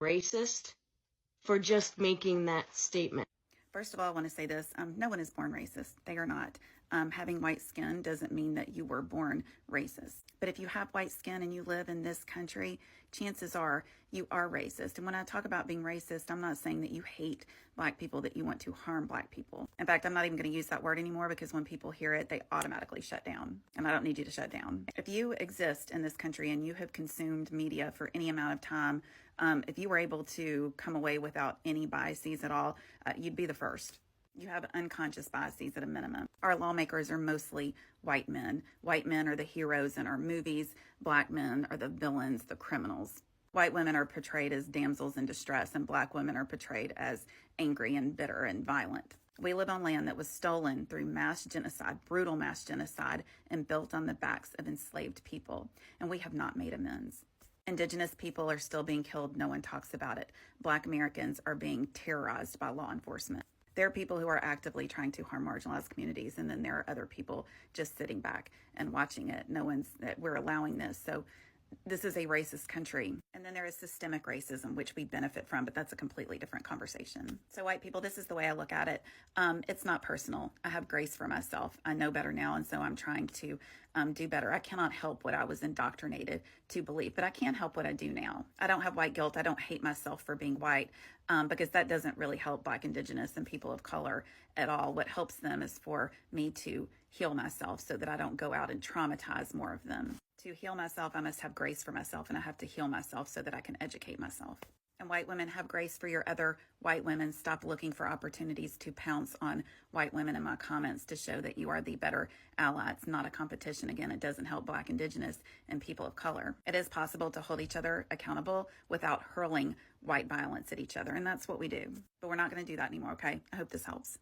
racist for just making that statement. First of all, I want to say this. No one is born racist. They are not. Having white skin doesn't mean that you were born racist. But if you have white skin and you live in this country, chances are you are racist. And when I talk about being racist, I'm not saying that you hate black people, that you want to harm black people. In fact, I'm not even going to use that word anymore because when people hear it, they automatically shut down. And I don't need you to shut down. If you exist in this country and you have consumed media for any amount of time, if you were able to come away without any biases at all, you'd be the first. You have unconscious biases at a minimum. Our lawmakers are mostly white men. White men are the heroes in our movies. Black men are the villains, the criminals. White women are portrayed as damsels in distress, and black women are portrayed as angry and bitter and violent. We live on land that was stolen through mass genocide, brutal mass genocide, and built on the backs of enslaved people. And we have not made amends. Indigenous people are still being killed. No one talks about it. Black Americans are being terrorized by law enforcement. There are people who are actively trying to harm marginalized communities, and then there are other people just sitting back and watching it. We're allowing this. So this is a racist country. And then there is systemic racism, which we benefit from, but that's a completely different conversation. So white people, this is the way I look at it. It's not personal. I have grace for myself. I know better now, and so I'm trying to do better. I cannot help what I was indoctrinated to believe, but I can help what I do now. I don't have white guilt. I don't hate myself for being white because that doesn't really help Black, Indigenous, and people of color at all. What helps them is for me to heal myself so that I don't go out and traumatize more of them. To heal myself, I must have grace for myself, and I have to heal myself so that I can educate myself. And white women, have grace for your other white women. Stop looking for opportunities to pounce on white women in my comments to show that you are the better ally. It's not a competition. Again, it doesn't help Black, Indigenous, and people of color. It is possible to hold each other accountable without hurling white violence at each other, and that's what we do. But we're not going to do that anymore, okay? I hope this helps.